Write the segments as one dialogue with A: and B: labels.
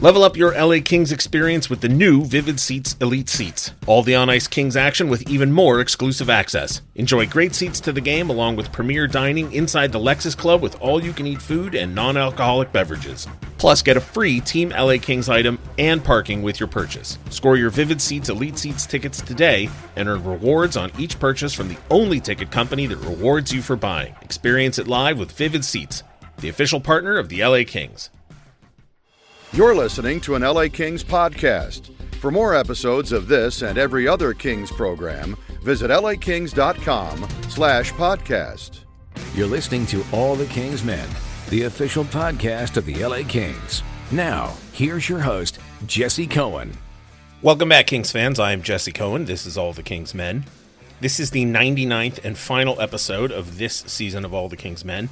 A: Level up your LA Kings experience with the new Vivid Seats Elite Seats. All the on-ice Kings action with even more exclusive access. Enjoy great seats to the game along with premier dining inside the Lexus Club with all-you-can-eat food and non-alcoholic beverages. Plus, get a free Team LA Kings item and parking with your purchase. Score your Vivid Seats Elite Seats tickets today and earn rewards on each purchase from the only ticket company that rewards you for buying. Experience it live with Vivid Seats, the official partner of the LA Kings.
B: You're listening to an LA Kings podcast. For more episodes of this and every other Kings program, visit lakings.com/podcast.
C: You're listening to All the Kings Men, the official podcast of the LA Kings. Now, here's your host, Jesse Cohen.
A: Welcome back, Kings fans. I am Jesse Cohen. This is All the Kings Men. This is the 99th and final episode of this season of All the Kings Men.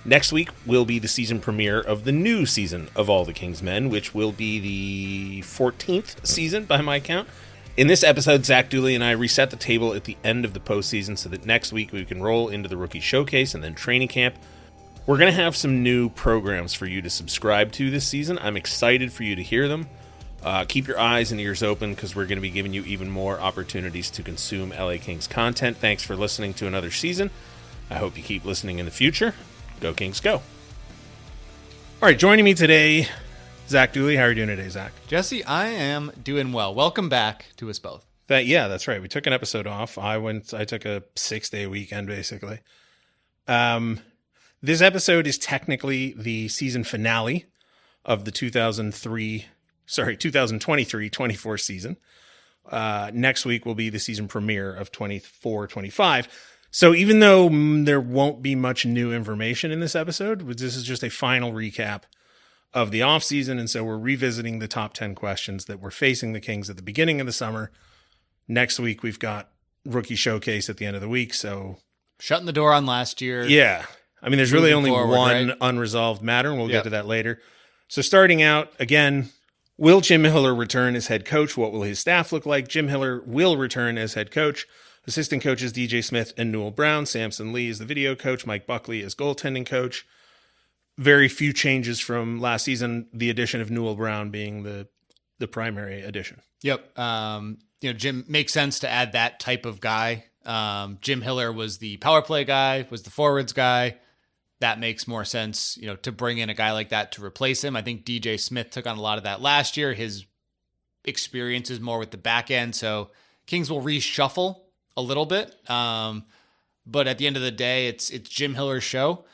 A: Next week will be the season premiere of the new season of All the Kings Men, which will be the 14th season by my count. In this episode, Zach Dooley and I reset the table at the end of the postseason so that next week we can roll into the rookie showcase and then training camp. We're going to have some new programs for you to subscribe to this season. I'm excited for you to hear them. Keep your eyes and ears open because we're going to be giving you even more opportunities to consume LA Kings content. Thanks for listening to another season. I hope you keep listening in the future. Go Kings, go. All right, joining me today, Zach Dooley. How are you doing today, Zach?
D: Jesse, I am doing well. Welcome back to us both.
A: That's right. We took an episode off. I took a 6-day weekend, basically. This episode is technically the season finale of the 2023-24 season. Next week will be the season premiere of 24-25. So even though there won't be much new information in this episode, this is just a final recap of the offseason, and so we're revisiting the top 10 questions that were facing the Kings at the beginning of the summer. Next week, we've got rookie showcase at the end of the week, so...
D: Shutting the door on last year.
A: Yeah. I mean, there's really only
D: forward,
A: one
D: right?
A: unresolved matter, and we'll get to that later. So starting out, again, will Jim Hiller return as head coach? What will his staff look like? Jim Hiller will return as head coach. Assistant coaches DJ Smith and Newell Brown. Samson Lee is the video coach. Mike Buckley is goaltending coach. Very few changes from last season. The addition of Newell Brown being the primary addition.
D: Yep. Jim, makes sense to add that type of guy. Jim Hiller was the power play guy, was the forwards guy. That makes more sense, to bring in a guy like that to replace him. I think DJ Smith took on a lot of that last year. His experience is more with the back end, so Kings will reshuffle a little bit, but at the end of the day, it's Jim Hiller's show.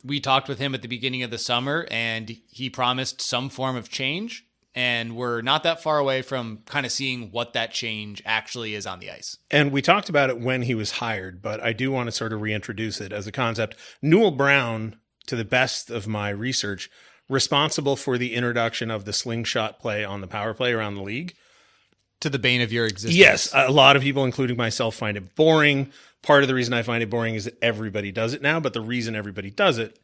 D: We talked with him at the beginning of the summer, and he promised some form of change, and we're not that far away from kind of seeing what that change actually is on the ice.
A: And we talked about it when he was hired, but I do want to sort of reintroduce it as a concept. Newell Brown, to the best of my research, responsible for the introduction of the slingshot play on the power play around the league.
D: To the bane of your existence.
A: Yes, a lot of people, including myself, find it boring. Part of the reason I find it boring is that everybody does it now, but the reason everybody does it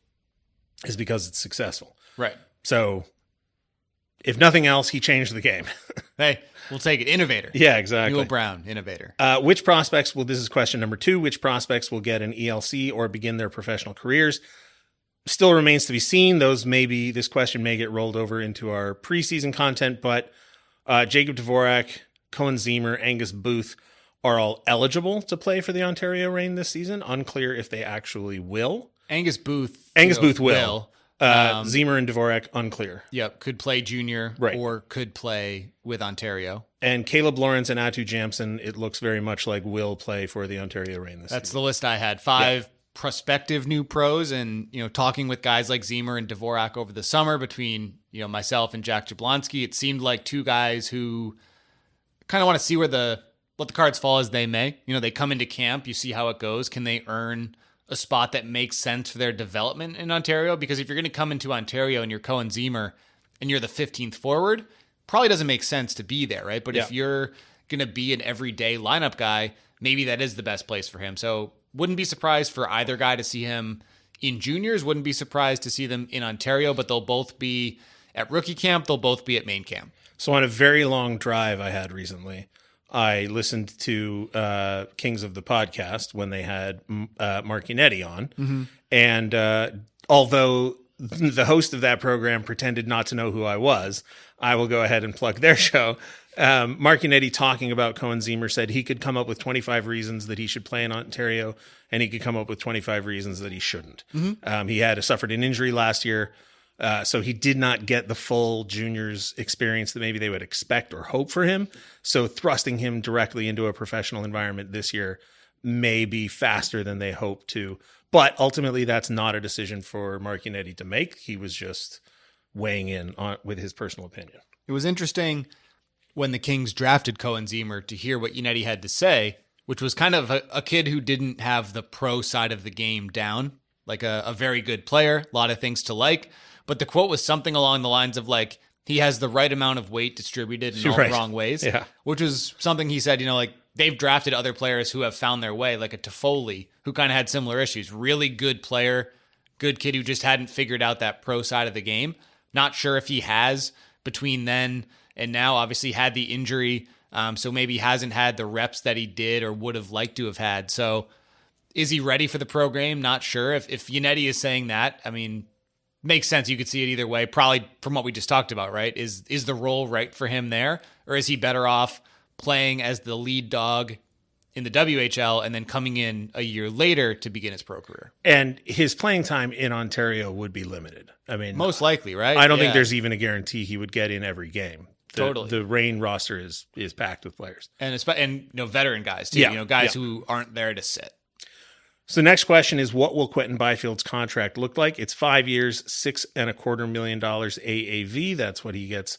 A: is because it's successful.
D: Right.
A: So, if nothing else, he changed the game.
D: Hey, we'll take it. Innovator.
A: Yeah, exactly.
D: Newell Brown, innovator.
A: Which prospects this is question number 2, which prospects will get an ELC or begin their professional careers? Still remains to be seen. This question may get rolled over into our preseason content, but Jacob Dvorak, Cohen Zeimmer, Angus Booth are all eligible to play for the Ontario Reign this season. Unclear if they actually will.
D: Angus Booth
A: will. Zeimmer and Dvorak, unclear.
D: Yep, could play junior or could play with Ontario.
A: And Kaleb Lawrence and Aatu Jamsen, it looks very much like will play for the Ontario Reign this season.
D: That's the list I had. 5 prospective new pros, and talking with guys like Zeimmer and Dvorak over the summer between myself and Jack Jablonski, it seemed like 2 guys who kind of want to see let the cards fall as they may. They come into camp, you see how it goes. Can they earn a spot that makes sense for their development in Ontario? Because if you're going to come into Ontario and you're Cohen Zeimmer and you're the 15th forward, probably doesn't make sense to be there, right? But if you're going to be an everyday lineup guy, maybe that is the best place for him. So wouldn't be surprised for either guy to see him in juniors. Wouldn't be surprised to see them in Ontario, but they'll both be at rookie camp. They'll both be at main camp.
A: So on a very long drive I had recently, I listened to Kings of the Podcast when they had Mark Yannetti on. Mm-hmm. And although the host of that program pretended not to know who I was, I will go ahead and plug their show. Mark Yannetti, talking about Cohen Zeimmer, said he could come up with 25 reasons that he should play in Ontario, and he could come up with 25 reasons that he shouldn't. He had suffered an injury last year, so he did not get the full juniors experience that maybe they would expect or hope for him. So thrusting him directly into a professional environment this year may be faster than they hope to. But ultimately, that's not a decision for Mark Yannetti to make. He was just weighing in on with his personal opinion.
D: It was interesting when the Kings drafted Cohen Zeimmer to hear what Yannetti had to say, which was kind of a kid who didn't have the pro side of the game down, like a very good player, a lot of things to like. But the quote was something along the lines of like, he has the right amount of weight distributed in all the wrong ways, which was something he said, like they've drafted other players who have found their way, like a Toffoli, who kind of had similar issues. Really good player, good kid who just hadn't figured out that pro side of the game. Not sure if he has between then and now. Obviously had the injury, so maybe hasn't had the reps that he did or would have liked to have had. So is he ready for the pro game? Not sure. If Yannetti is saying that, I mean, makes sense. You could see it either way, probably from what we just talked about, right? Is the role right for him there? Or is he better off playing as the lead dog in the WHL and then coming in a year later to begin his pro career?
A: And his playing time in Ontario would be limited. I mean,
D: most likely, right?
A: I don't think there's even a guarantee he would get in every game.
D: Totally.
A: The Reign roster is packed with players.
D: And veteran guys too, guys who aren't there to sit.
A: So the next question is, what will Quinton Byfield's contract look like? It's 5 years, $6.25 million AAV. That's what he gets.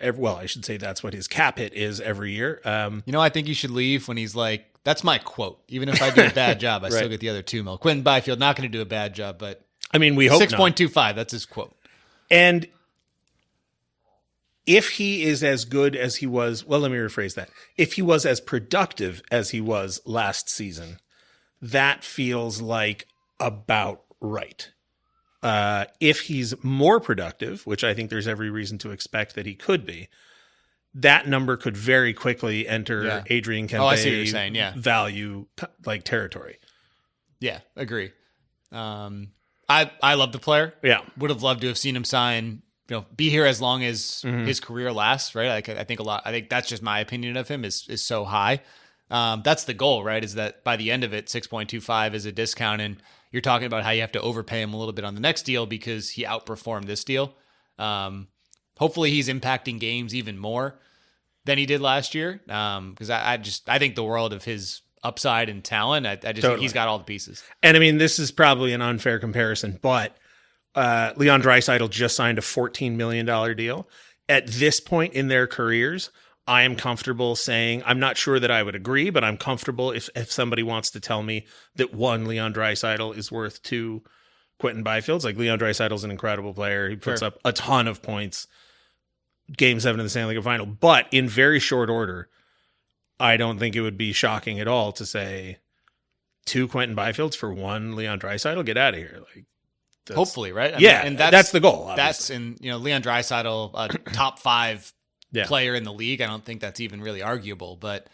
A: I should say that's what his cap hit is every year.
D: I think he should leave when he's like, that's my quote. Even if I do a bad job, I still get the other $2 million. Quinton Byfield not going to do a bad job, but
A: I mean, we hope
D: 6.25. That's his quote.
A: And if he is as good as he was, well, let me rephrase that. If he was as productive as he was last season, that feels like about right. If he's more productive, which I think there's every reason to expect that he could be, that number could very quickly enter Adrian Kempe value like territory.
D: Yeah, agree. I love the player.
A: Yeah,
D: would have loved to have seen him sign. Be here as long as his career lasts. Right. I think that's just my opinion of him is so high. That's the goal, right? Is that by the end of it, 6.25 is a discount, and you're talking about how you have to overpay him a little bit on the next deal because he outperformed this deal. Hopefully he's impacting games even more than he did last year. Because I think the world of his upside and talent. I just think he's got all the pieces.
A: And I mean, this is probably an unfair comparison, but Leon Draisaitl just signed a $14 million deal. At this point in their careers, I am comfortable saying, I'm not sure that I would agree, but I'm comfortable if somebody wants to tell me that one, Leon Draisaitl is worth two Quinton Byfields. Like, Leon Draisaitl's an incredible player. He puts up a ton of points. Game 7 of the Stanley Cup Final. But in very short order, I don't think it would be shocking at all to say two Quinton Byfields for one Leon Draisaitl. Get out of here. Like,
D: hopefully, right?
A: And that's the goal. Obviously.
D: That's Leon Draisaitl, a top 5 player in the league. I don't think that's even really arguable, but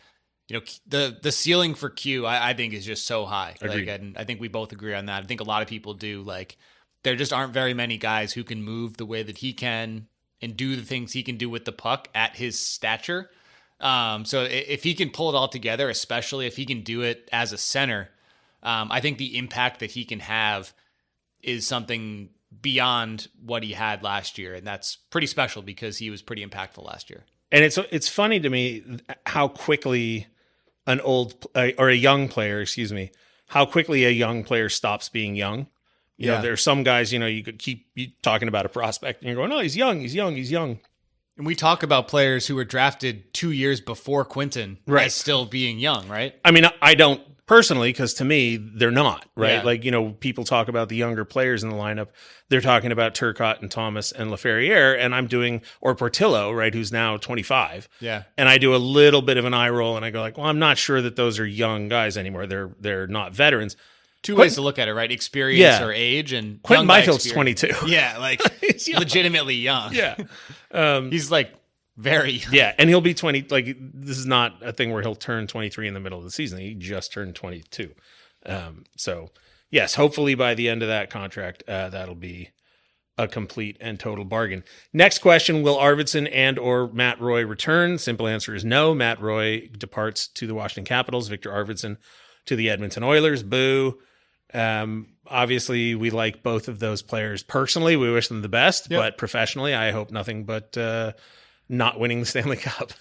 D: the ceiling for Q, I think, is just so high.
A: Agreed.
D: Like, and I think we both agree on that. I think a lot of people do. Like, there just aren't very many guys who can move the way that he can and do the things he can do with the puck at his stature. So if he can pull it all together, especially if he can do it as a center, I think the impact that he can have is something beyond what he had last year. And that's pretty special because he was pretty impactful last year. And
A: it's funny to me how quickly a young player stops being young. You know, there are some guys, you could keep talking about a prospect and you're going, oh, he's young.
D: And we talk about players who were drafted 2 years before Quinton as still being young, right?
A: I mean, I don't personally, because to me, they're not, right? Yeah. Like, people talk about the younger players in the lineup. They're talking about Turcotte and Thomas and Laferriere, and or Portillo, right, who's now 25.
D: Yeah.
A: And I do a little bit of an eye roll and I go like, well, I'm not sure that those are young guys anymore. They're not veterans.
D: Two ways to look at it, right? Experience or age. And
A: Quinton Byfield's 22.
D: Yeah, like legitimately young.
A: Yeah.
D: He's like very young.
A: Yeah, and he'll be 20. Like, this is not a thing where he'll turn 23 in the middle of the season. He just turned 22. So, yes, hopefully by the end of that contract, that'll be a complete and total bargain. Next question, will Arvidsson and or Matt Roy return? Simple answer is no. Matt Roy departs to the Washington Capitals. Victor Arvidsson to the Edmonton Oilers. Boo. Obviously, we like both of those players personally. We wish them the best, but professionally, I hope nothing but not winning the Stanley Cup.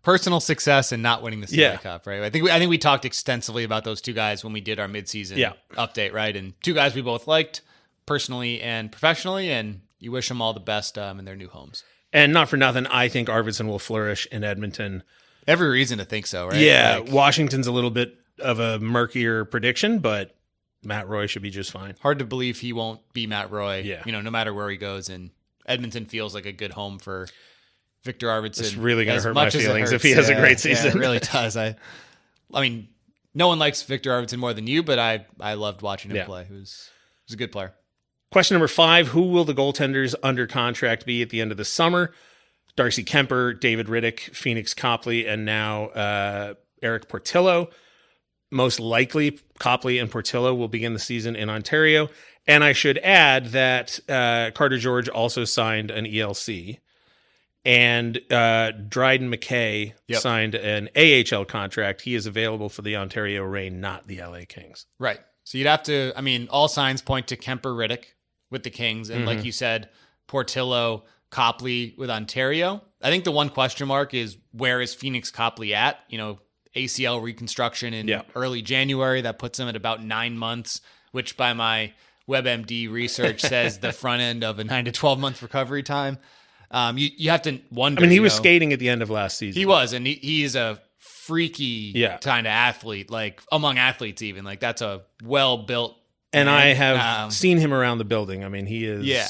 D: Personal success and not winning the Stanley Cup, right? I think we talked extensively about those two guys when we did our midseason update, right? And two guys we both liked personally and professionally, and you wish them all the best in their new homes.
A: And not for nothing, I think Arvidsson will flourish in Edmonton.
D: Every reason to think so, right?
A: Yeah, Washington's a little bit of a murkier prediction, but Matt Roy should be just fine.
D: Hard to believe he won't be Matt Roy, no matter where he goes. And Edmonton feels like a good home for Victor Arvidsson.
A: It's really going to hurt my feelings if he has a great season.
D: Yeah, it really does. I mean, no one likes Victor Arvidsson more than you, but I loved watching him play. He was a good player.
A: Question number 5, who will the goaltenders under contract be at the end of the summer? Darcy Kuemper, David Rittich, Phoenix Copley, and now Eric Portillo. Most likely, Copley and Portillo will begin the season in Ontario. And I should add that Carter George also signed an ELC. And Dryden McKay signed an AHL contract. He is available for the Ontario Reign, not the LA Kings.
D: Right. So you'd have to, all signs point to Kuemper Rittich with the Kings. And like you said, Portillo, Copley with Ontario. I think the one question mark is, where is Phoenix Copley at? ACL reconstruction in early January. That puts him at about 9 months, which by my WebMD research says the front end of a 9 to 12 month recovery time. You have to wonder.
A: He was skating at the end of last season.
D: He was, and he is a freaky kind of athlete, like among athletes even. Like that's a well-built.
A: And I have seen him around the building. He is. Yeah.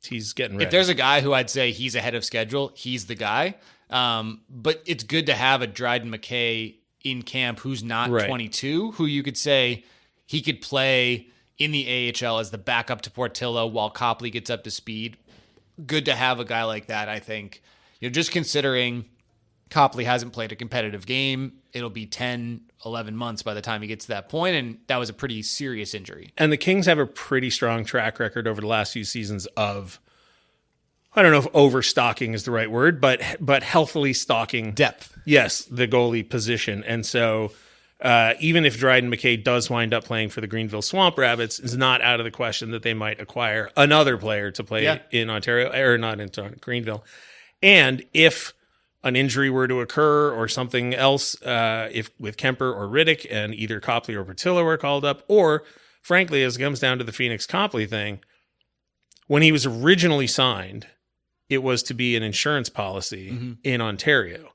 A: He's getting ready.
D: If there's a guy who I'd say he's ahead of schedule, he's the guy. But it's good to have a Dryden McKay in camp who's not 22, who you could say he could play in the AHL as the backup to Portillo while Copley gets up to speed. Good to have a guy like that, I think. Just considering Copley hasn't played a competitive game, it'll be 10, 11 months by the time he gets to that point, and that was a pretty serious injury.
A: And the Kings have a pretty strong track record over the last few seasons of, I don't know if overstocking is the right word, but healthily stocking
D: depth.
A: Yes, the goalie position. And so even if Dryden McKay does wind up playing for the Greenville Swamp Rabbits, it's not out of the question that they might acquire another player to play in Ontario, or not in Greenville. And if an injury were to occur or something else, if with Kuemper or Rittich and either Copley or Portillo are called up, or frankly, as it comes down to the Phoenix Copley thing, when he was originally signed, it was to be an insurance policy in Ontario.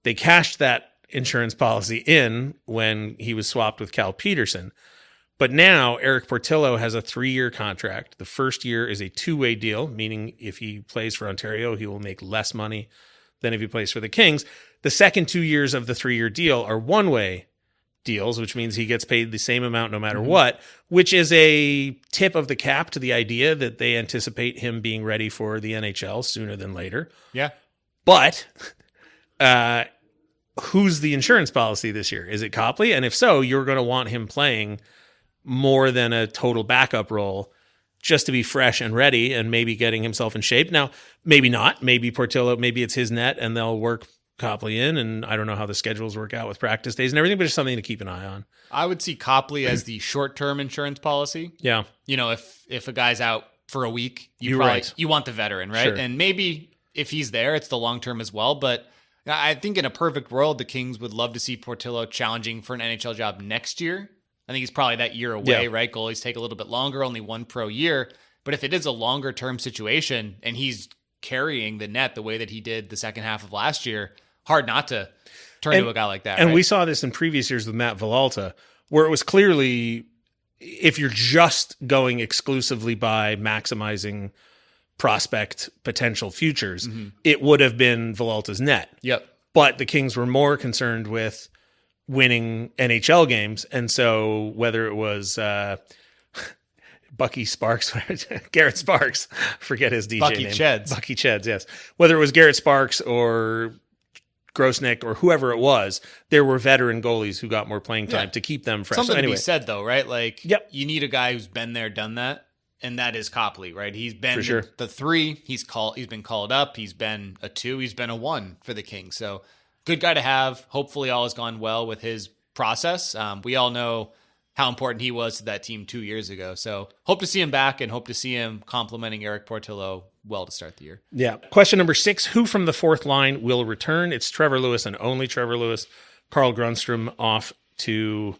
A: They cashed that insurance policy in when he was swapped with Cal Peterson. But now Eric Portillo has a 3-year contract. The first year is a 2-way deal, meaning if he plays for Ontario, he will make less money than if he plays for the Kings. The second 2 years of the 3-year deal are 1-way deals, which means he gets paid the same amount no matter what, which is a tip of the cap to the idea that they anticipate him being ready for the NHL sooner than later.
D: Yeah.
A: But who's the insurance policy this year? Is it Copley? And if so, you're going to want him playing more than a total backup role just to be fresh and ready and maybe getting himself in shape. Now, maybe not. Maybe Portillo, maybe it's his net and they'll work Copley in, and I don't know how the schedules work out with practice days and everything, but just something to keep an eye on.
D: I would see Copley as the short-term insurance policy.
A: Yeah.
D: If a guy's out for a week, you want the veteran, right?
A: Sure.
D: And maybe if he's there, it's the long-term as well. But I think in a perfect world, the Kings would love to see Portillo challenging for an NHL job next year. I think he's probably that year away, right? Goalies take a little bit longer, only 1 pro year. But if it is a longer-term situation and he's carrying the net the way that he did the second half of last year, hard not to turn to a guy like that.
A: And
D: right?
A: we saw this in previous years with Matt Villalta, where it was clearly, if you're just going exclusively by maximizing prospect potential futures, it would have been Villalta's net.
D: Yep.
A: But the Kings were more concerned with winning NHL games. And so whether it was Bucky Sparks, Garrett Sparks, forget his DJ
D: Bucky
A: name.
D: Cheds.
A: Bucky Cheds, yes. Whether it was Garrett Sparks or Grosnick or whoever it was, there were veteran goalies who got more playing time to keep them fresh.
D: Something
A: so anyway.
D: to be said, though, right? Like, you need a guy who's been there, done that. and that is Copley, right? He's been
A: For sure.
D: the 3. He's been called up. He's been a 2. He's been a 1 for the Kings. So good guy to have. Hopefully all has gone well with his process. We all know how important he was to that team 2 years ago. So hope to see him back and hope to see him complimenting Eric Portillo well to start the year.
A: Yeah. Question number 6, who from the fourth line will return? It's Trevor Lewis and only Trevor Lewis. Carl Grundstrom off to,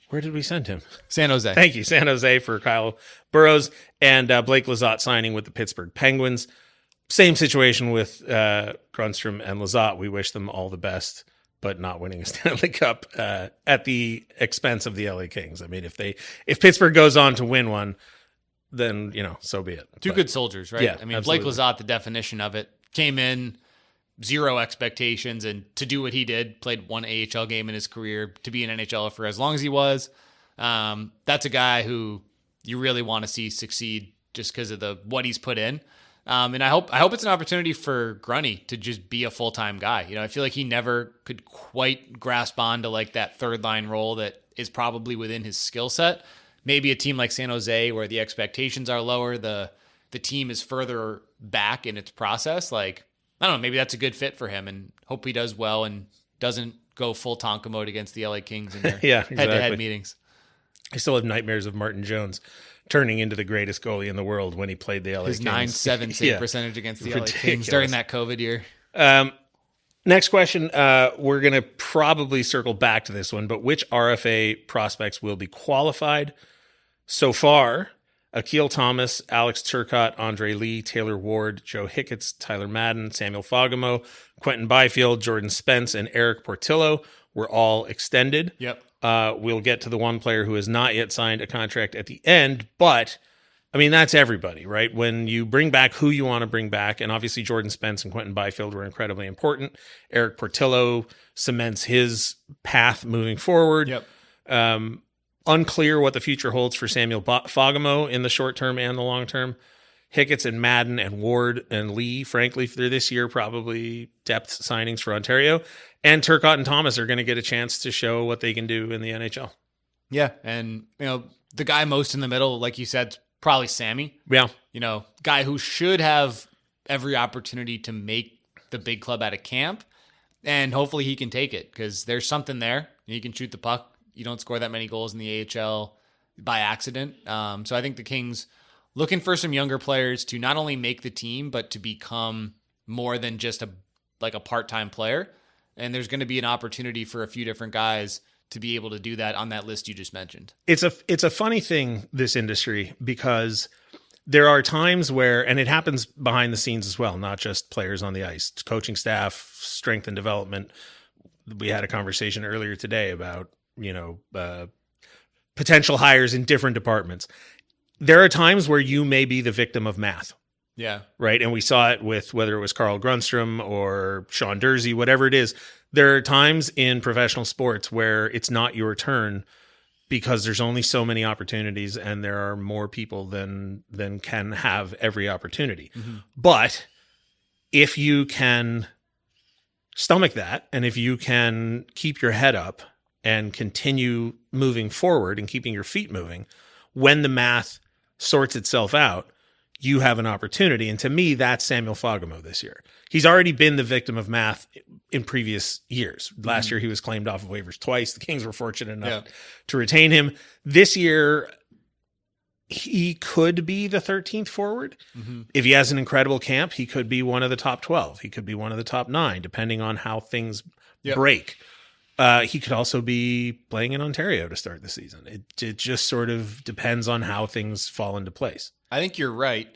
A: where did we send him?
D: San Jose.
A: Thank you, San Jose, for Kyle Burroughs, and Blake Lizotte signing with the Pittsburgh Penguins. Same situation with Grundstrom and Lizotte. We wish them all the best, but not winning a Stanley Cup at the expense of the LA Kings. I mean, if Pittsburgh goes on to win one, then, so be it.
D: Two good soldiers, right?
A: Yeah,
D: I mean,
A: absolutely.
D: Blake Lizotte, the definition of it, came in 0 expectations, and to do what he did, played 1 AHL game in his career, to be an NHLer for as long as he was. That's a guy who you really want to see succeed just because of what he's put in. And I hope it's an opportunity for Grunny to just be a full-time guy. I feel like he never could quite grasp on to like that third line role that is probably within his skill set. Maybe a team like San Jose where the expectations are lower, the team is further back in its process. Like, I don't know, maybe that's a good fit for him, and hope he does well and doesn't go full Tonka mode against the LA Kings in their
A: Yeah,
D: head-to-head
A: exactly.
D: meetings.
A: I still have nightmares of Martin Jones turning into the greatest goalie in the world when he played the LA
D: His
A: Kings.
D: 9.7 save percentage against the LA Kings
A: Ridiculous.
D: during that COVID year.
A: Next question. We're going to probably circle back to this one, but which RFA prospects will be qualified? So far, Akil Thomas, Alex Turcotte, Andre Lee, Taylor Ward, Joe Hicketts, Tyler Madden, Samuel Fagemo, Quinton Byfield, Jordan Spence, and Eric Portillo were all extended.
D: Yep.
A: We'll get to the one player who has not yet signed a contract at the end, but I mean, that's everybody, right? When you bring back who you want to bring back, and obviously Jordan Spence and Quinton Byfield were incredibly important. Eric Portillo cements his path moving forward.
D: Yep.
A: Unclear what the future holds for Samuel Fagemo in the short term and the long term. Hicketts and Madden and Ward and Lee, frankly, for this year, probably depth signings for Ontario. And Turcotte and Thomas are going to get a chance to show what they can do in the NHL.
D: Yeah. And, the guy most in the middle, like you said, is probably Sammy.
A: Yeah.
D: Guy who should have every opportunity to make the big club out of camp. And hopefully he can take it because there's something there. He can shoot the puck. You don't score that many goals in the AHL by accident. So I think the Kings looking for some younger players to not only make the team, but to become more than just a part-time player. And there's going to be an opportunity for a few different guys to be able to do that on that list you just mentioned.
A: It's a funny thing, this industry, because there are times where, and it happens behind the scenes as well, not just players on the ice, coaching staff, strength and development. We had a conversation earlier today about, potential hires in different departments. There are times where you may be the victim of math.
D: Yeah.
A: Right. And we saw it with whether it was Carl Grundstrom or Sean Dursey, whatever it is. There are times in professional sports where it's not your turn because there's only so many opportunities and there are more people than can have every opportunity. Mm-hmm. But if you can stomach that, and if you can keep your head up and continue moving forward and keeping your feet moving, when the math sorts itself out, you have an opportunity. And to me, that's Samuel Fagemo this year. He's already been the victim of math in previous years. Last year, he was claimed off of waivers twice. The Kings were fortunate enough to retain him. This year, he could be the 13th forward. Mm-hmm. If he has an incredible camp, he could be one of the top 12. He could be one of the top 9, depending on how things break. He could also be playing in Ontario to start the season. It just sort of depends on how things fall into place.
D: I think you're right.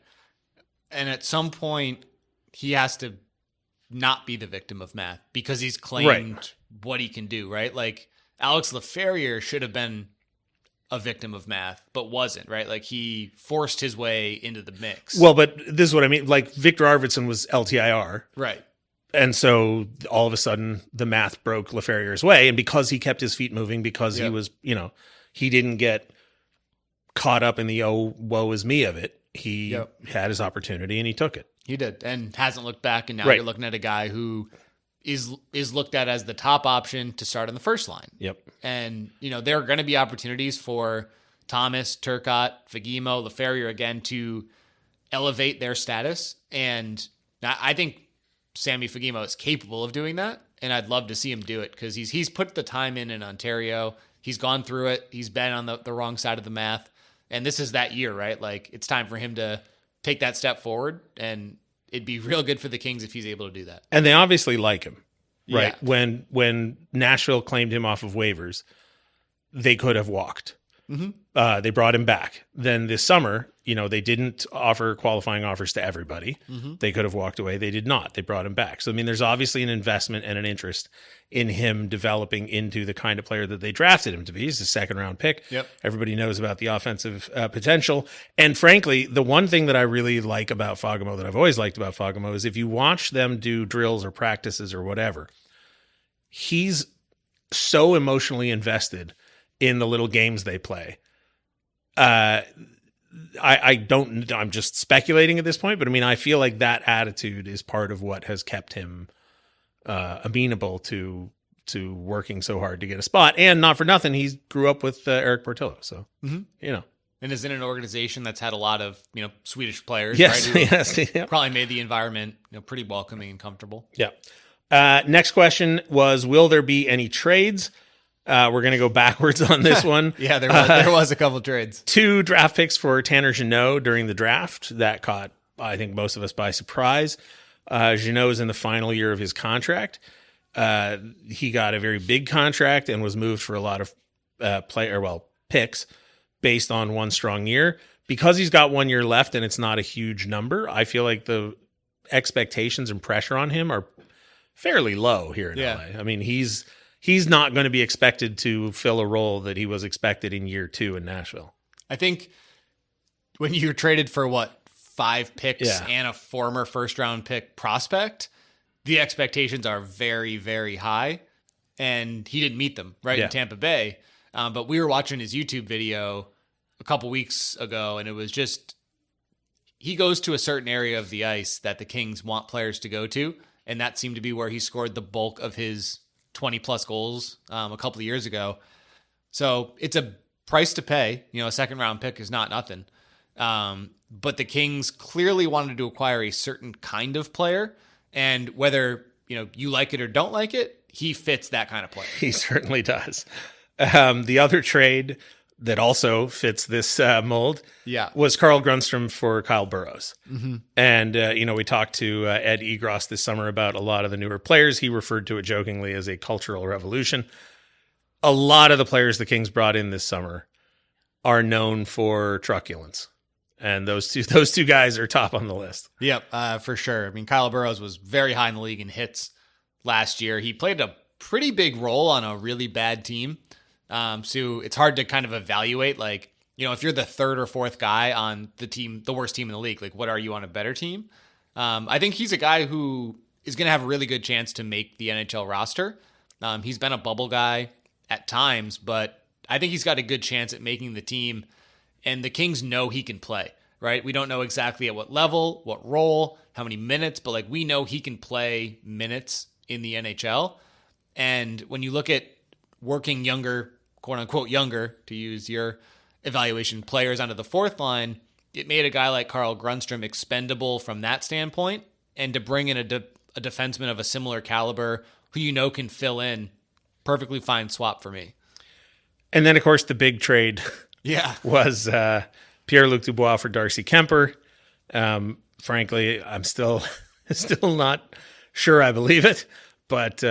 D: And at some point, he has to not be the victim of math because he's claimed what he can do, right? Like Alex Laferriere should have been a victim of math, but wasn't, right? Like he forced his way into the mix.
A: Well, but this is what I mean. Like Victor Arvidsson was LTIR.
D: Right.
A: And so all of a sudden the math broke Laferriere's way. And because he kept his feet moving, because he was, he didn't get caught up in the, oh, woe is me of it. He had his opportunity and he took it.
D: He did, and hasn't looked back. And now you're looking at a guy who is looked at as the top option to start on the first line.
A: Yep.
D: And, there are going to be opportunities for Thomas, Turcotte, Fagemo, Laferriere again to elevate their status. And I think Sammy Fagemo is capable of doing that. And I'd love to see him do it because he's put the time in Ontario. He's gone through it. He's been on the wrong side of the math. And this is that year, right? Like, it's time for him to take that step forward. And it'd be real good for the Kings if he's able to do that.
A: And they obviously like him, right?
D: Yeah.
A: When Nashville claimed him off of waivers, they could have walked. They brought him back. Then this summer, they didn't offer qualifying offers to everybody. They could have walked away. They did not. They brought him back. So, I mean, there's obviously an investment and an interest in him developing into the kind of player that they drafted him to be. He's a second-round pick.
D: Yep.
A: Everybody knows about the offensive potential. And frankly, the one thing that I really like about Fagemo, that I've always liked about Fagemo, is if you watch them do drills or practices or whatever, he's so emotionally invested in the little games they play. I'm just speculating at this point, but I mean, I feel like that attitude is part of what has kept him amenable to working so hard to get a spot. And not for nothing, he grew up with Eric Portillo. So,
D: and is in an organization that's had a lot of, Swedish players,
A: yes,
D: right?
A: yes, yeah.
D: Probably made the environment, pretty welcoming and comfortable.
A: Yeah. Next question was, will there be any trades? We're going to go backwards on this one.
D: Yeah, there was a couple trades.
A: 2 draft picks for Tanner Jeannot during the draft. That caught, I think, most of us by surprise. Jeannot is in the final year of his contract. He got a very big contract and was moved for a lot of picks based on one strong year. Because he's got 1 year left and it's not a huge number, I feel like the expectations and pressure on him are fairly low here in LA. I mean, he's not going to be expected to fill a role that he was expected in year 2 in Nashville.
D: I think when you're traded for 5 picks and a former first-round pick prospect, the expectations are very, very high, and he didn't meet them in Tampa Bay. But we were watching his YouTube video a couple weeks ago, and it was just, he goes to a certain area of the ice that the Kings want players to go to, and that seemed to be where he scored the bulk of his 20-plus goals a couple of years ago. So it's a price to pay. A second-round pick is not nothing. But the Kings clearly wanted to acquire a certain kind of player, and whether you like it or don't like it, he fits that kind of player.
A: He certainly does. The other trade that also fits this mold was Carl Grundstrom for Kyle Burroughs. And, we talked to Ed Egros this summer about a lot of the newer players. He referred to it jokingly as a cultural revolution. A lot of the players the Kings brought in this summer are known for truculence. And those two guys are top on the list.
D: Yep, for sure. I mean, Kyle Burroughs was very high in the league in hits last year. He played a pretty big role on a really bad team. So it's hard to kind of evaluate, if you're the third or fourth guy on the team, the worst team in the league, what are you on a better team? I think he's a guy who is going to have a really good chance to make the NHL roster. He's been a bubble guy at times, but I think he's got a good chance at making the team, and the Kings know he can play, right? We don't know exactly at what level, what role, how many minutes, but we know he can play minutes in the NHL. And when you look at working younger, quote unquote younger, to use your evaluation, players onto the fourth line, it made a guy like Carl Grundstrom expendable from that standpoint. And to bring in a defenseman of a similar caliber who can fill in, perfectly fine swap for me.
A: And then, of course, the big trade was Pierre-Luc Dubois for Darcy Kuemper. Frankly, I'm still not sure I believe it. But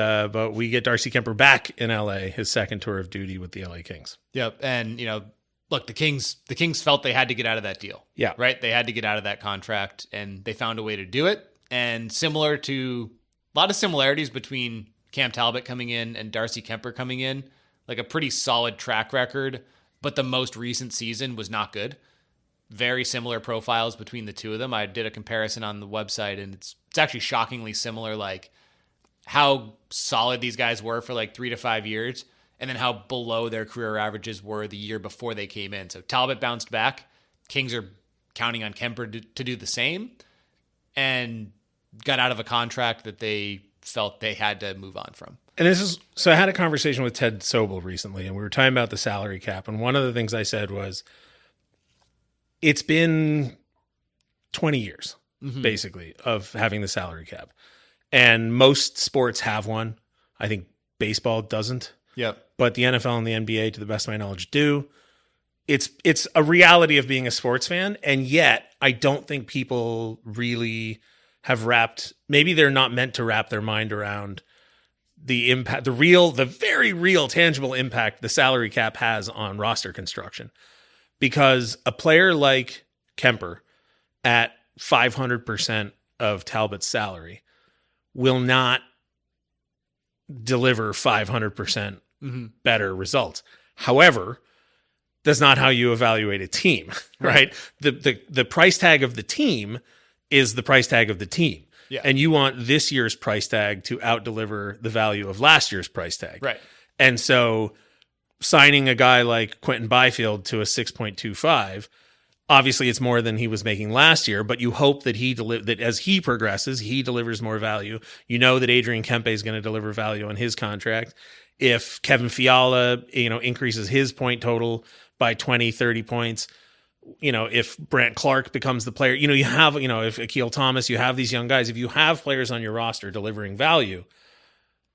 A: we get Darcy Kuemper back in LA, his second tour of duty with the LA Kings.
D: Yep. And, look, the Kings felt they had to get out of that deal.
A: Yeah.
D: Right? They had to get out of that contract, and they found a way to do it. And similar to a lot of similarities between Cam Talbot coming in and Darcy Kuemper coming in, a pretty solid track record, but the most recent season was not good. Very similar profiles between the two of them. I did a comparison on the website, and it's actually shockingly similar, how solid these guys were for 3 to 5 years, and then how below their career averages were the year before they came in. So Talbot bounced back. Kings are counting on Kuemper to do the same, and got out of a contract that they felt they had to move on from.
A: And so I had a conversation with Ted Sobel recently, and we were talking about the salary cap. And one of the things I said was, it's been 20 years, basically, of having the salary cap. And most sports have one. I think baseball doesn't.
D: Yep.
A: But the NFL and the NBA, to the best of my knowledge, do. It's a reality of being a sports fan. And yet, I don't think people really have maybe they're not meant to wrap their mind around the impact, the very real, tangible impact the salary cap has on roster construction. Because a player like Kuemper at 500% of Talbot's salary will not deliver 500% better results. However, that's not how you evaluate a team, right? The price tag of the team is the price tag of the team.
D: Yeah.
A: And you want this year's price tag to out-deliver the value of last year's price tag.
D: Right.
A: And so signing a guy like Quinton Byfield to a 6.25, obviously it's more than he was making last year, but you hope that that as he progresses, he delivers more value. You know that Adrian Kempe is going to deliver value on his contract. If Kevin Fiala, increases his point total by 20, 30 points, if Brant Clark becomes the player, you have, if Akil Thomas, you have these young guys. If you have players on your roster delivering value,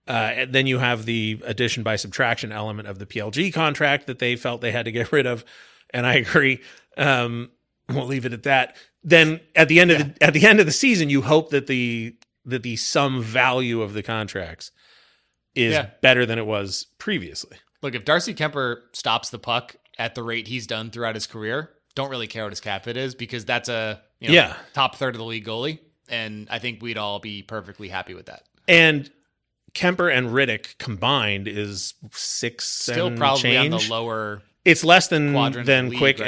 A: then you have the addition by subtraction element of the PLG contract that they felt they had to get rid of. And I agree. We'll leave it at that. Then at the end of the season, you hope that the sum value of the contracts is better than it was previously.
D: Look, if Darcy Kuemper stops the puck at the rate he's done throughout his career, don't really care what his cap hit is, because that's a top third of the league goalie, and I think we'd all be perfectly happy with that.
A: And Kuemper and Rittich combined is 6
D: still
A: and
D: probably
A: change.
D: On the lower.
A: It's less than
D: league,
A: Quick
D: right?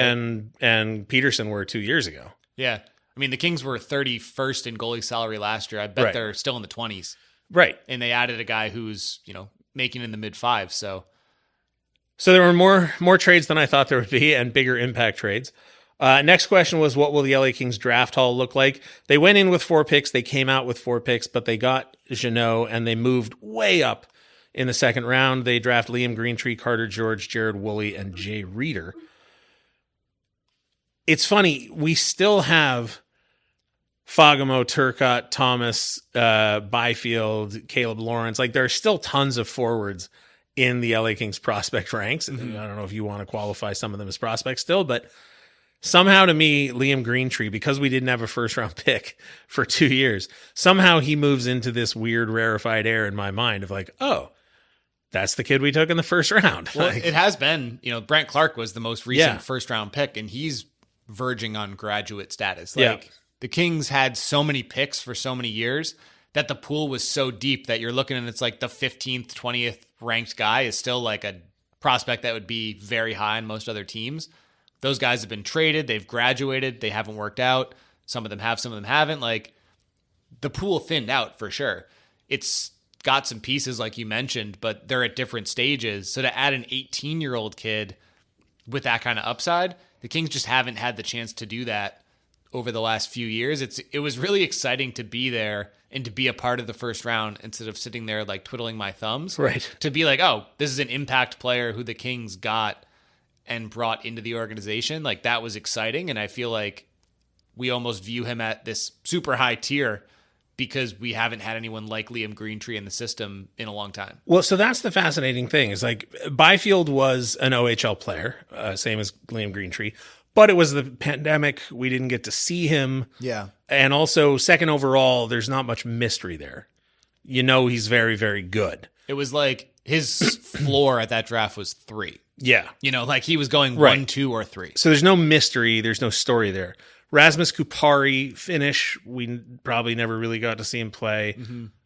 A: and Peterson were 2 years ago.
D: Yeah, I mean the Kings were 31st in goalie salary last year. I bet they're still in the 20s.
A: Right,
D: and they added a guy who's making in the mid fives.
A: So there were more trades than I thought there would be, and bigger impact trades. Next question was, what will the LA Kings draft haul look like? They went in with 4 picks. They came out with 4 picks, but they got Jeannot, and they moved way up in the second round. They draft Liam Greentree, Carter George, Jared Woolley, and Jay Reeder. It's funny. We still have Fagemo, Turcotte, Thomas, Byfield, Kaleb Lawrence. Like, there are still tons of forwards in the LA Kings prospect ranks. I don't know if you want to qualify some of them as prospects still, but somehow to me, Liam Greentree, because we didn't have a first round pick for 2 years, somehow he moves into this weird rarefied air in my mind of like, oh, that's the kid we took in the first round.
D: Well, it has been, Brant Clark was the most recent first round pick, and he's verging on graduate status. The Kings had so many picks for so many years that the pool was so deep that you're looking and it's like the 15th, 20th ranked guy is still like a prospect that would be very high in most other teams. Those guys have been traded. They've graduated. They haven't worked out. Some of them have, some of them haven't. Like, the pool thinned out for sure. It's got some pieces like you mentioned, but they're at different stages. So to add an 18-year-old kid with that kind of upside, the Kings just haven't had the chance to do that over the last few years. It was really exciting to be there and to be a part of the first round instead of sitting there like twiddling my thumbs.
A: Right.
D: To be like, oh, this is an impact player who the Kings got and brought into the organization. Like, that was exciting. And I feel like we almost view him at this super high tier because we haven't had anyone like Liam Greentree in the system in a long time.
A: Well, so that's the fascinating thing is like Byfield was an OHL player, same as Liam Greentree, but it was the pandemic. We didn't get to see him.
D: Yeah.
A: And also second overall, there's not much mystery there. He's very, very good.
D: It was like his floor at that draft was 3.
A: Yeah.
D: Like he was going 1, 2, or 3.
A: So there's no mystery. There's no story there. Rasmus Kupari, Finnish. We probably never really got to see him play.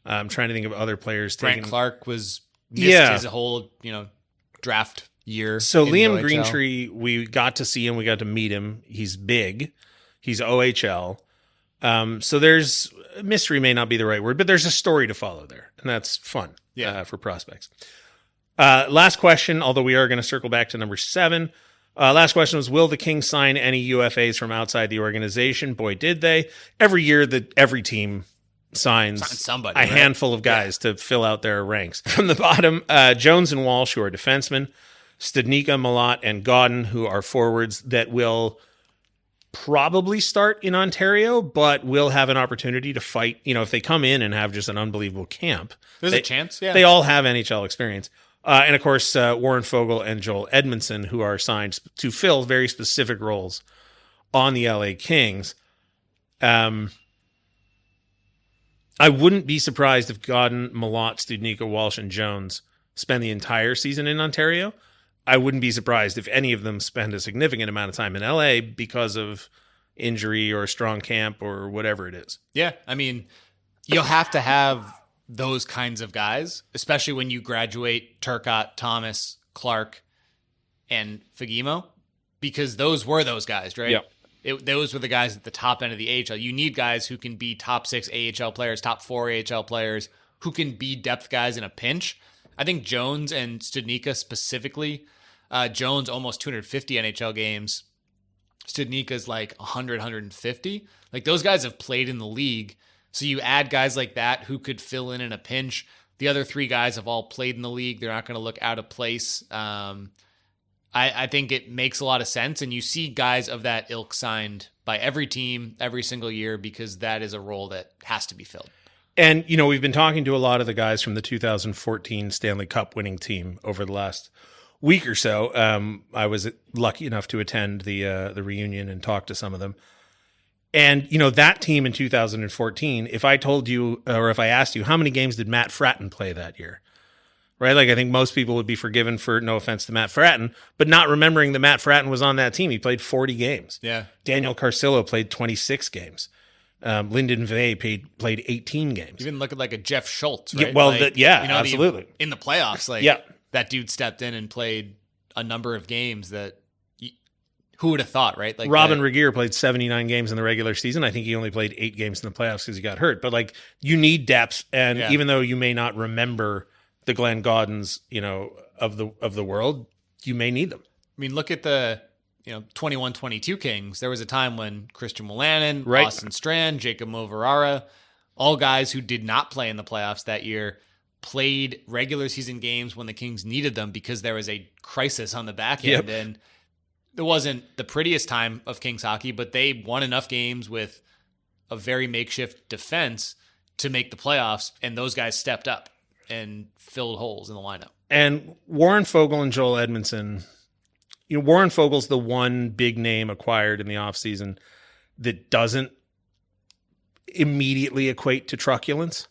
A: I'm trying to think of other players.
D: Brant Clark was missed his whole, draft year.
A: So Liam Greentree, we got to see him. We got to meet him. He's big. He's OHL. So there's mystery may not be the right word, but there's a story to follow there, and that's fun for prospects. Last question, although we are going to circle back to number 7. Last question was, will the Kings sign any UFAs from outside the organization? Boy, did they. Every year that every team signs
D: somebody,
A: a handful of guys to fill out their ranks. From the bottom, Jones and Walsh, who are defensemen, Studnicka, Malott, and Gaudin, who are forwards that will probably start in Ontario, but will have an opportunity to fight. If they come in and have just an unbelievable camp.
D: There's a chance, yeah.
A: They all have NHL experience. And, of course, Warren Fogle and Joel Edmondson, who are signed to fill very specific roles on the LA Kings. I wouldn't be surprised if Gaudin, Malott, Studnicka, Walsh, and Jones spend the entire season in Ontario. I wouldn't be surprised if any of them spend a significant amount of time in LA because of injury or a strong camp or whatever it is.
D: Yeah, I mean, you'll have to have those kinds of guys, especially when you graduate Turcotte, Thomas, Clark, and Fagemo, because those were those guys, right?
A: Yep.
D: Those were the guys at the top end of the AHL. You need guys who can be top 6 AHL players, top 4 AHL players, who can be depth guys in a pinch. I think Jones and Studnicka specifically, Jones almost 250 NHL games. Studnicka's like 100, 150. Like, those guys have played in the league. So you add guys like that who could fill in a pinch. The other 3 guys have all played in the league. They're not going to look out of place. I think it makes a lot of sense. And you see guys of that ilk signed by every team every single year because that is a role that has to be filled.
A: And, we've been talking to a lot of the guys from the 2014 Stanley Cup winning team over the last week or so. I was lucky enough to attend the reunion and talk to some of them. And, that team in 2014, if I told you, or if I asked you, how many games did Matt Fratton play that year? Right? Like, I think most people would be forgiven for, no offense to Matt Fratton, but not remembering that Matt Fratton was on that team. He played 40 games.
D: Yeah.
A: Daniel Carcillo played 26 games. Lyndon Vey played 18 games.
D: Even look at like a Jeff Schultz, right?
A: Yeah, well, absolutely.
D: In the playoffs, that dude stepped in and played a number of games that who would have thought, right? Like,
A: Robin Regeer played 79 games in the regular season. I think he only played 8 games in the playoffs because he got hurt. But, like, you need depth, and even though you may not remember the Glenn Gaudins, of the world, you may need them.
D: I mean, look at the 21-22 Kings. There was a time when Christian Wolanin,
A: right,
D: Austin Strand, Jacob Moverara, all guys who did not play in the playoffs that year, played regular season games when the Kings needed them because there was a crisis on the back end. And it wasn't the prettiest time of Kings hockey, but they won enough games with a very makeshift defense to make the playoffs, and those guys stepped up and filled holes in the lineup.
A: And Warren Fogle and Joel Edmondson, Warren Fogle's the one big name acquired in the offseason that doesn't immediately equate to truculence.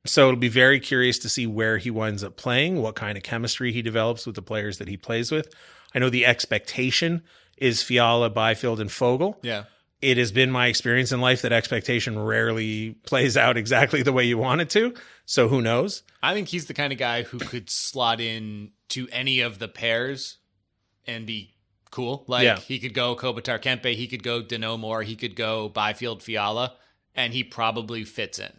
A: So it'll be very curious to see where he winds up playing, what kind of chemistry he develops with the players that he plays with. I know the expectation is Fiala, Byfield, and Fogle.
D: Yeah.
A: It has been my experience in life that expectation rarely plays out exactly the way you want it to. So who knows?
D: I think he's the kind of guy who could slot in to any of the pairs and be cool. He could go Kopitar Kempe, he could go Dano Moore, he could go Byfield Fiala, and he probably fits in.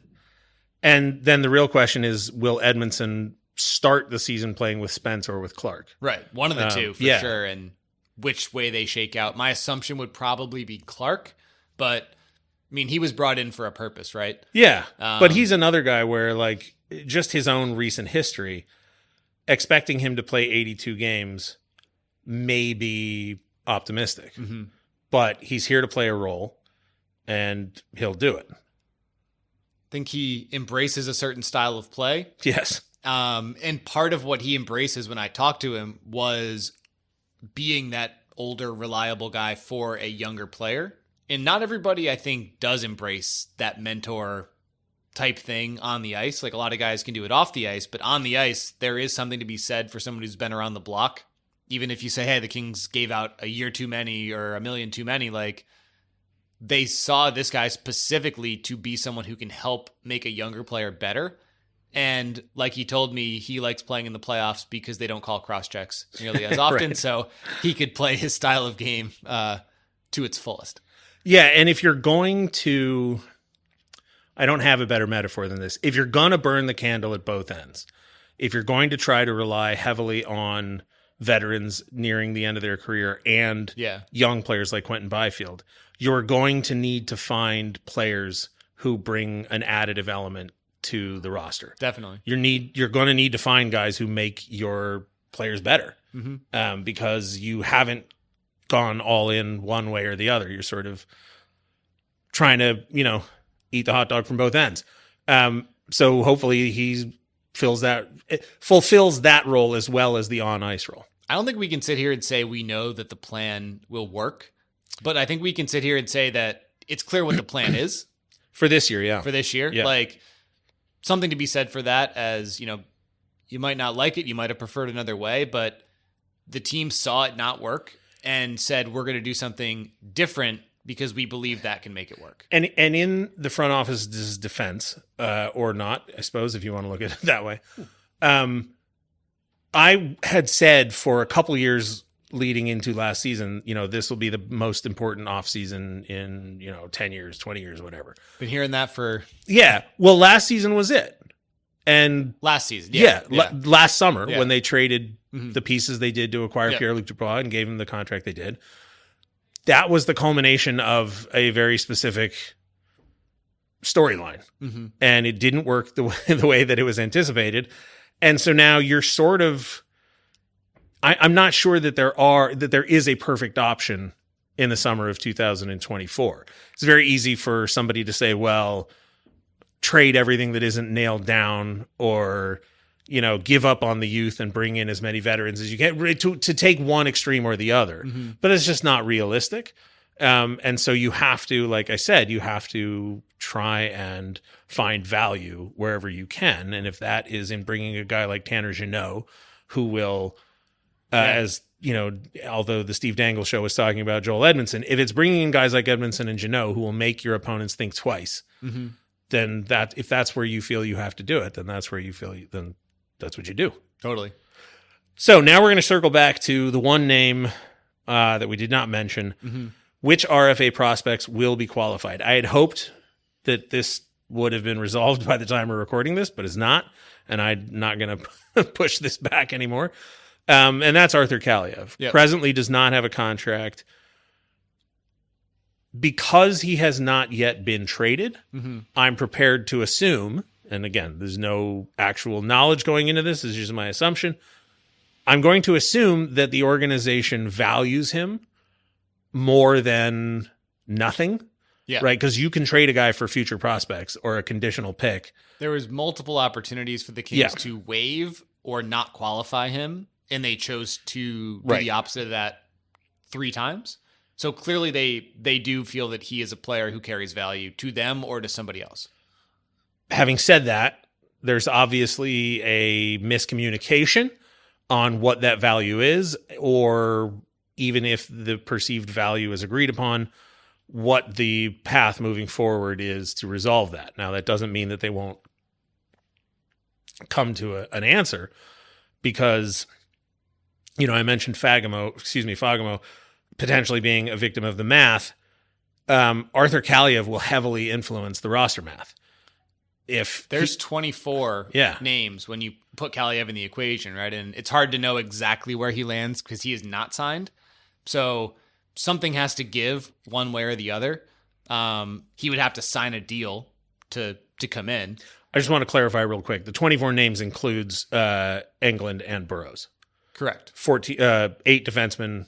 A: And then the real question is, will Edmondson start the season playing with Spence or with Clark?
D: Right. One of the two for sure. And which way they shake out. My assumption would probably be Clark, but I mean, he was brought in for a purpose, right?
A: Yeah. But he's another guy where, like, just his own recent history, expecting him to play 82 games may be optimistic, but he's here to play a role and he'll do it.
D: I think he embraces a certain style of play.
A: Yes.
D: And part of what he embraces when I talked to him was being that older, reliable guy for a younger player. And not everybody, I think, does embrace that mentor type thing on the ice. Like, a lot of guys can do it off the ice, but on the ice, there is something to be said for someone who's been around the block. Even if you say, hey, the Kings gave out a year too many or a million too many, like, they saw this guy specifically to be someone who can help make a younger player better. And like he told me, he likes playing in the playoffs because they don't call cross checks nearly as often. Right. So he could play his style of game to its fullest.
A: Yeah. And if you're going to, I don't have a better metaphor than this. If you're going to burn the candle at both ends, if you're going to try to rely heavily on veterans nearing the end of their career and
D: Yeah.
A: young players like Quinton Byfield, you're going to need to find players who bring an additive element to the roster.
D: Definitely.
A: You're going to need to find guys who make your players better, because you haven't gone all in one way or the other. You're sort of trying to, eat the hot dog from both ends. So hopefully he fulfills that role as well as the on ice role.
D: I don't think we can sit here and say we know that the plan will work, but I think we can sit here and say that it's clear what the plan is
A: For this year, yeah.
D: for this year.
A: Yeah.
D: Like, something to be said for that, as, you might not like it, you might have preferred another way, but the team saw it not work and said, we're going to do something different because we believe that can make it work.
A: And in the front office's defense, or not, I suppose, if you want to look at it that way, I had said for a couple years leading into last season, this will be the most important offseason in, 10 years, 20 years, whatever.
D: Been hearing that for
A: Yeah. Well, last season was it. And
D: last season.
A: last summer
D: Yeah.
A: when they traded the pieces they did to acquire
D: Yeah.
A: Pierre-Luc Dubois and gave him the contract they did. That was the culmination of a very specific storyline. And it didn't work the way that it was anticipated. And so now you're sort of, I'm not sure that there is a perfect option in the summer of 2024. It's very easy for somebody to say, well, trade everything that isn't nailed down, or, give up on the youth and bring in as many veterans as you can, to take one extreme or the other. But it's just not realistic. And so you have to, like I said, you have to try and find value wherever you can. And if that is in bringing a guy like Tanner Jeannot, who will, as although the Steve Dangle show was talking about Joel Edmondson, if it's bringing in guys like Edmondson and Jeannot who will make your opponents think twice, then if that's where you feel you have to do it, then that's where you feel, then that's what you do.
D: Totally.
A: So now we're going to circle back to the one name that we did not mention. Which RFA prospects will be qualified? I had hoped that this would have been resolved by the time we're recording this, but it's not, and I'm not going to push this back anymore. And that's Arthur Kaliyev.
D: Yep.
A: Presently does not have a contract. Because he has not yet been traded, I'm prepared to assume, and again, there's no actual knowledge going into this, this is just my assumption, I'm going to assume that the organization values him more than nothing.
D: Yeah.
A: Right? Because you can trade a guy for future prospects or a conditional pick.
D: There was multiple opportunities for the Kings to waive or not qualify him, and they chose to do the opposite of that 3 times. So clearly they do feel that he is a player who carries value to them or to somebody else.
A: Having said that, there's obviously a miscommunication on what that value is, or even if the perceived value is agreed upon, what the path moving forward is to resolve that. Now, that doesn't mean that they won't come to an answer, because, I mentioned Fagemo potentially being a victim of the math. Arthur Kaliyev will heavily influence the roster math. If
D: there's 24 names when you put Kaliyev in the equation, right? And it's hard to know exactly where he lands because he is not signed. So something has to give one way or the other. He would have to sign a deal to come in.
A: I just want to clarify real quick. The 24 names includes England and Burroughs.
D: Correct.
A: 8 defensemen.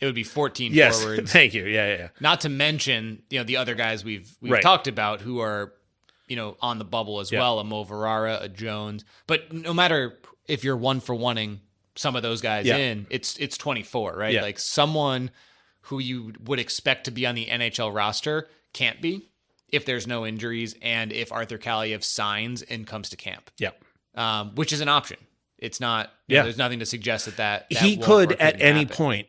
D: It would be 14
A: yes,
D: forwards.
A: Thank you. Yeah.
D: Not to mention, the other guys we've talked about who are, on the bubble as well, a Mo Verara, a Jones. But no matter if you're one for oneing some of those guys in, it's 24, right?
A: Yeah.
D: Like someone who you would expect to be on the NHL roster can't be if there's no injuries and if Arthur Kaliyev signs and comes to camp.
A: Yeah.
D: Which is an option. It's not, there's nothing to suggest that
A: he could at any point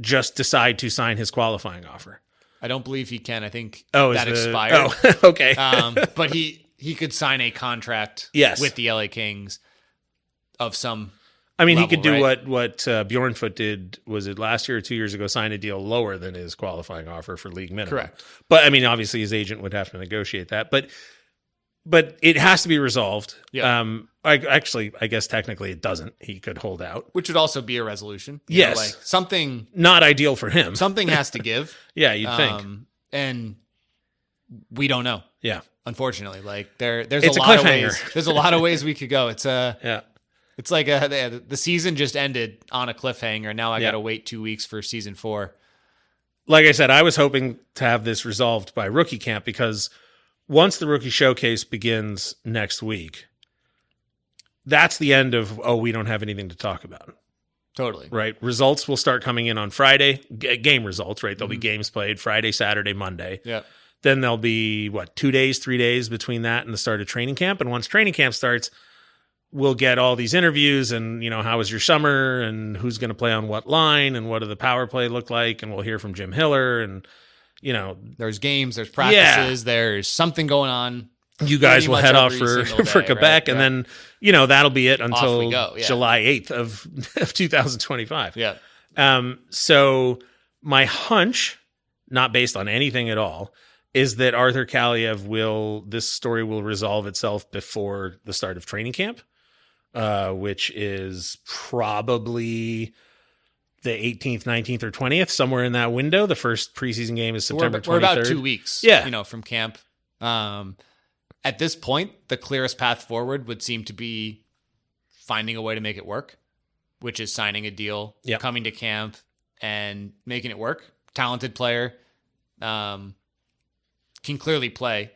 A: just decide to sign his qualifying offer.
D: I don't believe he can. I think that expired.
A: Oh, okay.
D: But he could sign a contract with the LA Kings of some level,
A: he could do
D: right?
A: what Bjornfoot did, was it last year or 2 years ago, sign a deal lower than his qualifying offer for league minimum.
D: Correct.
A: But, obviously his agent would have to negotiate that. But but it has to be resolved.
D: Yeah.
A: I guess technically it doesn't. He could hold out,
D: which would also be a resolution.
A: Yes.
D: Like something
A: not ideal for him.
D: Something has to give.
A: Yeah, you'd think.
D: And we don't know.
A: Yeah.
D: Unfortunately, like there's
A: it's
D: a lot of ways. There's a lot of ways we could go. It's It's like the season just ended on a cliffhanger. Now I got to wait 2 weeks for season 4.
A: Like I said, I was hoping to have this resolved by rookie camp because once the rookie showcase begins next week, that's the end of, we don't have anything to talk about.
D: Totally.
A: Right. Results will start coming in on Friday. Game results, right? There'll be games played Friday, Saturday, Monday.
D: Yeah.
A: Then there'll be, 2 days, 3 days between that and the start of training camp. And once training camp starts, we'll get all these interviews and, how was your summer and who's going to play on what line and what do the power play look like? And we'll hear from Jim Hiller and,
D: there's games, there's practices, there's something going on.
A: You guys will head off for Quebec,
D: right?
A: and then, that'll be it until July 8th of 2025.
D: Yeah.
A: So my hunch, not based on anything at all, is that Arthur Kaliyev this story will resolve itself before the start of training camp, which is probably the 18th, 19th, or 20th, somewhere in that window. The first preseason game is September 23rd.
D: We're about 2 weeks, from camp. At this point, the clearest path forward would seem to be finding a way to make it work, which is signing a deal, coming to camp, and making it work. Talented player, can clearly play,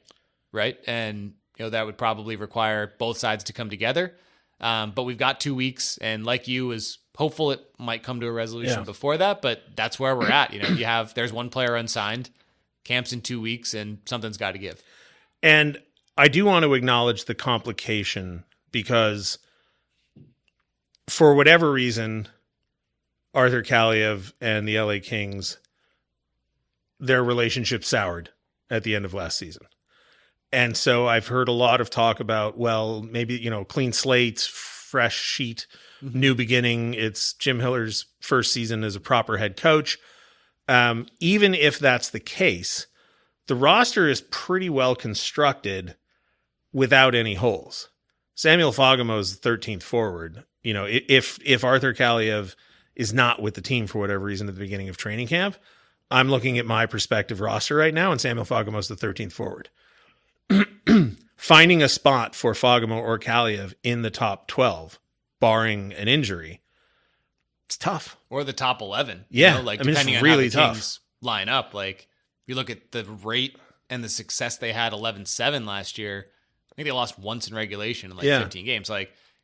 D: right? And that would probably require both sides to come together. But we've got 2 weeks, and like you, is hopeful it might come to a resolution before that. But that's where we're at. There's one player unsigned, camp's in 2 weeks, and something's got to give.
A: And I do want to acknowledge the complication because for whatever reason, Arthur Kaliyev and the LA Kings, their relationship soured at the end of last season. And so I've heard a lot of talk about, maybe, clean slate, fresh sheet, new beginning. It's Jim Hiller's first season as a proper head coach. Even if that's the case, the roster is pretty well constructed without any holes. Samuel Fagemo is the 13th forward. If Arthur Kaliyev is not with the team for whatever reason at the beginning of training camp, I'm looking at my prospective roster right now, and Samuel Fagemo is the 13th forward. Finding a spot for Fagemo or Kaliyev in the top 12, barring an injury, it's tough.
D: Or the top 11.
A: Yeah.
D: Depending
A: it's really
D: on how the
A: tough.
D: Kings line up. Like, you look at the rate and the success they had 11-7 last year. I think they lost once in regulation in 15 games.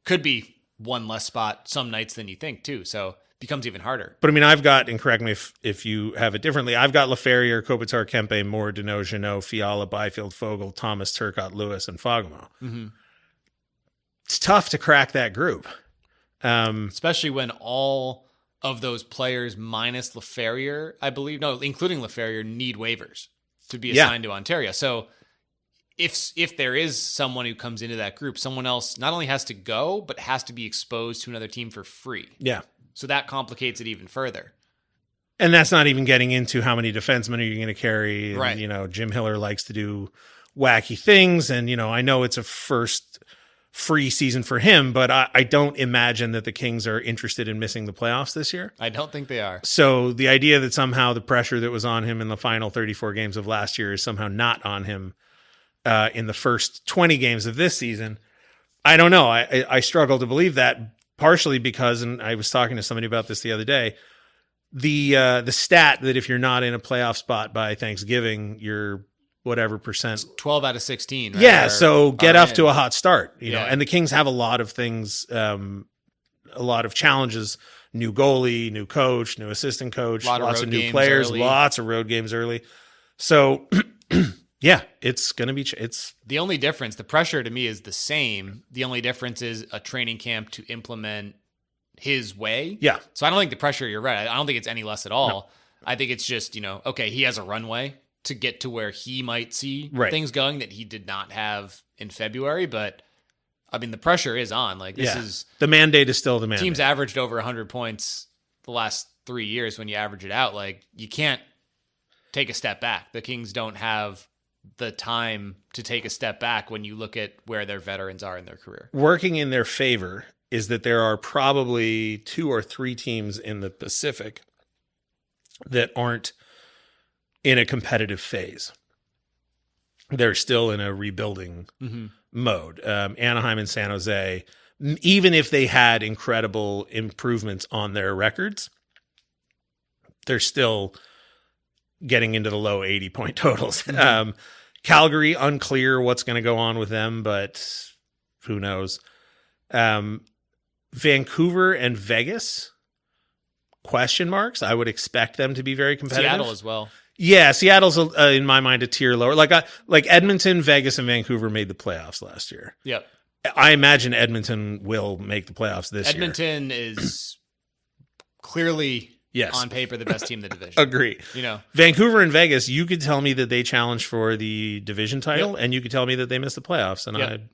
D: Could be one less spot some nights than you think, too. So becomes even harder.
A: But I've got, and correct me if you have it differently, I've got Laferriere, Kopitar, Kuemper, Moore, Deneau, Jeannot, Fiala, Byfield, Fogle, Thomas, Turcotte, Lewis, and Fagemo.
D: Mm-hmm.
A: It's tough to crack that group.
D: Especially when all of those players minus Laferriere, including Laferriere, need waivers to be assigned to Ontario. So if there is someone who comes into that group, someone else not only has to go, but has to be exposed to another team for free.
A: Yeah.
D: So that complicates it even further.
A: And that's not even getting into how many defensemen are you going to carry. And,
D: right.
A: Jim Hiller likes to do wacky things. And, I know it's a first free season for him, but I don't imagine that the Kings are interested in missing the playoffs this year.
D: I don't think they are.
A: So the idea that somehow the pressure that was on him in the final 34 games of last year is somehow not on him in the first 20 games of this season, I don't know. I struggle to believe that. Partially because, and I was talking to somebody about this the other day, the stat that if you're not in a playoff spot by Thanksgiving, you're whatever percent.
D: 12 out of 16. Right?
A: Yeah, so get off to a hot start.
D: Yeah.
A: And the Kings have a lot of things, a lot of challenges. New goalie, new coach, new assistant coach, lots of new players, lots of road games early. So, yeah, it's going to be it's
D: the only difference. The pressure to me is the same. The only difference is a training camp to implement his way.
A: Yeah.
D: So I don't think the pressure, you're right. I don't think it's any less at all. No. I think it's just, okay, he has a runway to get to where he might see things going that he did not have in February. But the pressure is on. This is
A: the mandate is still the mandate.
D: Teams averaged over 100 points the last 3 years. When you average it out, you can't take a step back. The Kings don't have the time to take a step back when you look at where their veterans are in their career.
A: Working in their favor is that there are probably 2 or 3 teams in the Pacific that aren't in a competitive phase. They're still in a rebuilding mode. Anaheim and San Jose, even if they had incredible improvements on their records, they're still getting into the low 80-point totals. Calgary, unclear what's going to go on with them, but who knows. Vancouver and Vegas, question marks. I would expect them to be very competitive.
D: Seattle as well.
A: Yeah, Seattle's in my mind a tier lower. Like Edmonton, Vegas, and Vancouver made the playoffs last year.
D: Yep.
A: I imagine Edmonton will make the playoffs this year.
D: Edmonton is clearly on paper the best team in the division.
A: Agree. Vancouver and Vegas, you could tell me that they challenged for the division title, and you could tell me that they missed the playoffs, and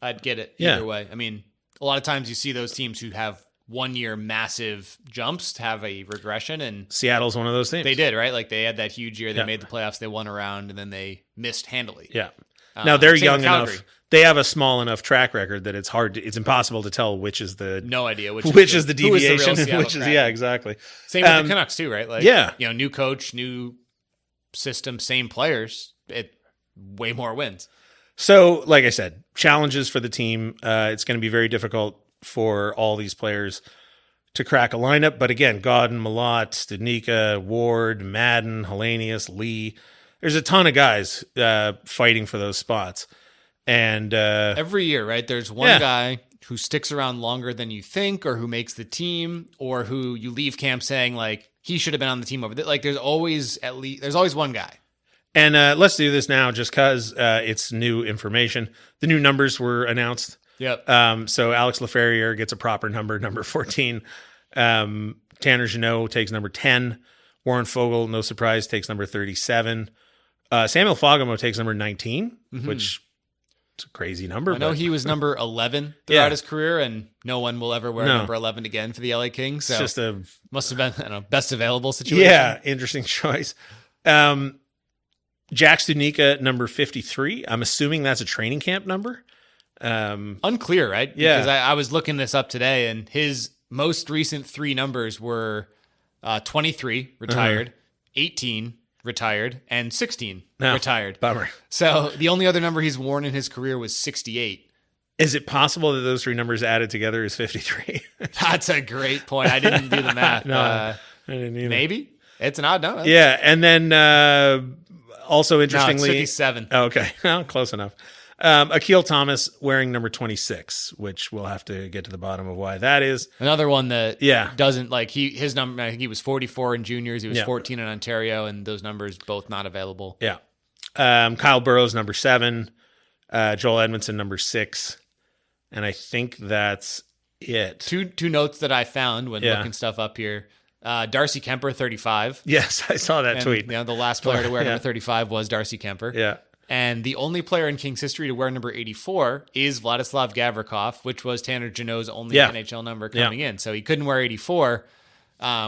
D: I'd get it either way. I mean, a lot of times you see those teams who have 1 year massive jumps have a regression, and
A: Seattle's one of those teams.
D: They did, right? Like they had that huge year. They made the playoffs. They won a round, and then they missed handily.
A: Yeah. Now they're young enough. They have a small enough track record that it's impossible to tell which is the which is the deviation, which is exactly.
D: Same with the Canucks too, right? Like new coach, new system, same players. Way more wins.
A: So, like I said, challenges for the team. It's going to be very difficult for all these players to crack a lineup. But again, Godin, Malott, Studnicka, Ward, Madden, Hellenius, Lee. There's a ton of guys fighting for those spots. And
D: every year, right? There's one guy who sticks around longer than you think, or who makes the team, or who you leave camp saying like he should have been on the team over there. Like there's always one guy. And
A: let's do this now, just because it's new information. The new numbers were announced.
D: Yep.
A: So Alex Laferriere gets a proper number 14. Tanner Jeannot takes number 10. Warren Foegele, no surprise, takes number 37. Samuel Fagemo takes number 19, which is a crazy number.
D: I know he was number 11 throughout his career, and no one will ever wear number 11 again for the LA Kings. So
A: it's just
D: must have been best available situation.
A: Yeah, interesting choice. Jack Studnicka, number 53. I'm assuming that's a training camp number.
D: Unclear, right?
A: Yeah.
D: Because I was looking this up today, and his most recent 3 numbers were 23, retired, 18, retired, and 16, retired.
A: Bummer.
D: So the only other number he's worn in his career was 68.
A: Is it possible that those 3 numbers added together is 53?
D: That's a great point. I didn't do the math.
A: No, I didn't either.
D: Maybe. It's an odd number.
A: Yeah, and then also interestingly...
D: No, it's 57.
A: Oh, okay, well, close enough. Akil Thomas wearing number 26, which we'll have to get to the bottom of why that is.
D: Another one that doesn't like his number. I think he was 44 in juniors. He was 14 in Ontario, and those numbers both not available.
A: Yeah. Kyle Burroughs number 7, Joel Edmondson number 6, and I think that's it.
D: Two notes that I found when looking stuff up here. Darcy Kuemper 35.
A: Yes, I saw that tweet.
D: The last player to wear number 35 was Darcy Kuemper.
A: Yeah.
D: And the only player in Kings history to wear number 84 is Vladislav Gavrikov, which was Tanner Jeannot's only NHL number coming in. So he couldn't wear 84,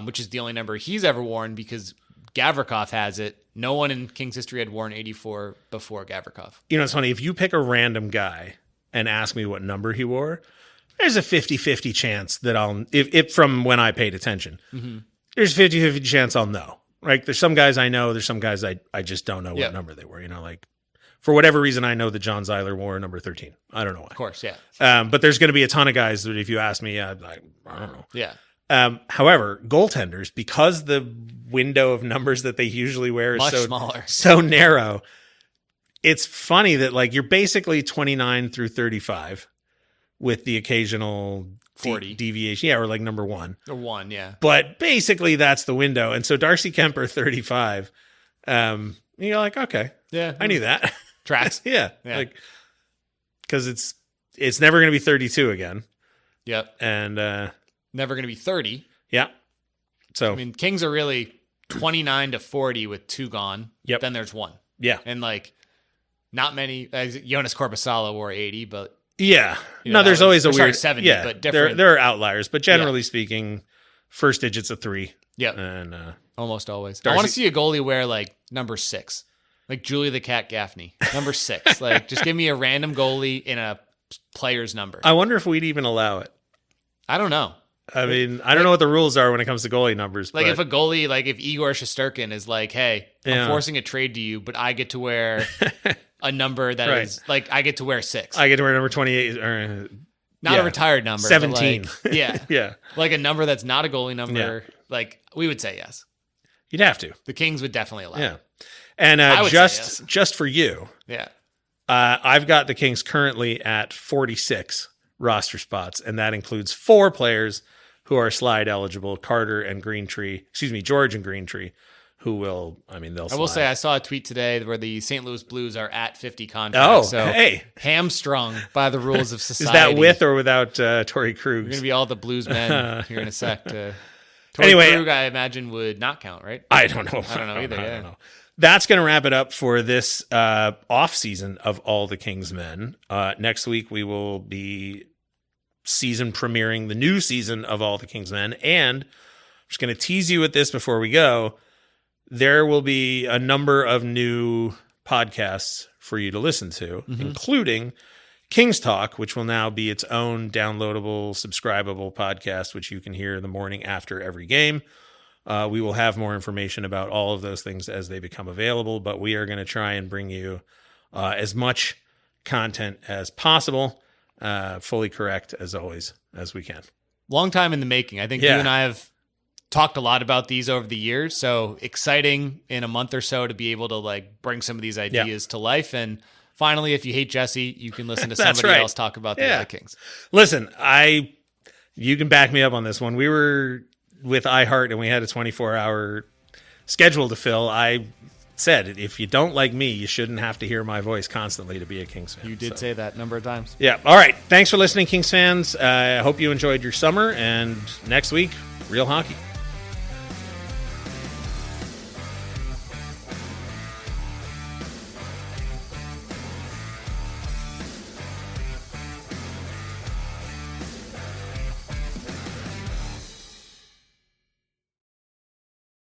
D: which is the only number he's ever worn because Gavrikov has it. No one in Kings history had worn 84 before Gavrikov.
A: It's funny. If you pick a random guy and ask me what number he wore, there's a 50-50 chance that I'll, if from when I paid attention, there's a 50-50 chance I'll know. Like there's some guys I know, there's some guys I just don't know what number they were, like. For whatever reason, I know that John Zeiler wore number 13. I don't know why.
D: Of course, yeah.
A: But there's going to be a ton of guys that if you ask me, I don't know.
D: Yeah.
A: However, goaltenders, because the window of numbers that they usually wear is
D: much smaller,
A: so narrow, it's funny that like you're basically 29 through 35 with the occasional
D: 40
A: deviation. Yeah, or like number 1.
D: Or 1, yeah.
A: But basically that's the window. And so Darcy Kuemper, 35, you're like, okay.
D: Yeah.
A: I knew that.
D: Tracks.
A: yeah. Like, because it's never going to be 32 again.
D: Yep.
A: And
D: never going to be 30.
A: Yeah. So
D: I mean, Kings are really 29 to 40 with 2 gone.
A: Yep.
D: Then there's 1.
A: Yeah.
D: And like, not many. Jonas Korpisalo wore 80, but
A: there's always a weird
D: 70. But different.
A: There are outliers, but generally speaking, first digit's a 3.
D: Yep.
A: And
D: almost always.
A: Darcy,
D: I want to see a goalie wear like number 6. Like Julie the Cat Gaffney, number 6. Like, just give me a random goalie in a player's number.
A: I wonder if we'd even allow it.
D: I don't know.
A: I mean, I don't know what the rules are when it comes to goalie numbers.
D: Like,
A: but
D: if a goalie, like if Igor Shesterkin is like, hey, I'm forcing a trade to you, but I get to wear a number that is, like, I get to wear 6.
A: I get to wear number 28. Or,
D: not a retired number.
A: 17.
D: Like, yeah.
A: Yeah.
D: Like a number that's not a goalie number. Yeah. Like, we would say yes.
A: You'd have to.
D: The Kings would definitely allow it.
A: And just for you, I've got the Kings currently at 46 roster spots, and that includes 4 players who are slide eligible: Carter and Greentree. Excuse me, George and Greentree, who will. I mean, they'll. Slide.
D: I will say, I saw a tweet today where the St. Louis Blues are at 50 contracts. So
A: hey,
D: hamstrung by the rules of society.
A: Is that with or without Torrey Krug?
D: You're gonna be all the Blues men here in a sec. Torrey Krug, I imagine, would not count, right?
A: I don't know.
D: I don't know either.
A: I don't know. That's going to wrap it up for this off season of All the Kings Men. Next week, we will be season premiering the new season of All the Kings Men. And I'm just going to tease you with this before we go. There will be a number of new podcasts for you to listen to, including Kings Talk, which will now be its own downloadable, subscribable podcast, which you can hear the morning after every game. We will have more information about all of those things as they become available, but we are going to try and bring you as much content as possible, fully correct as always as we can.
D: Long time in the making. I think you and I have talked a lot about these over the years, so exciting in a month or so to be able to like bring some of these ideas to life. And finally, if you hate Jesse, you can listen to somebody else talk about the other Kings.
A: Listen, you can back me up on this one. We were with iHeart and we had a 24-hour schedule to fill. I said, if you don't like me, you shouldn't have to hear my voice constantly to be a Kings fan.
D: You did say that a number of times.
A: Yeah. All right. Thanks for listening, Kings fans. I hope you enjoyed your summer, and next week, real hockey.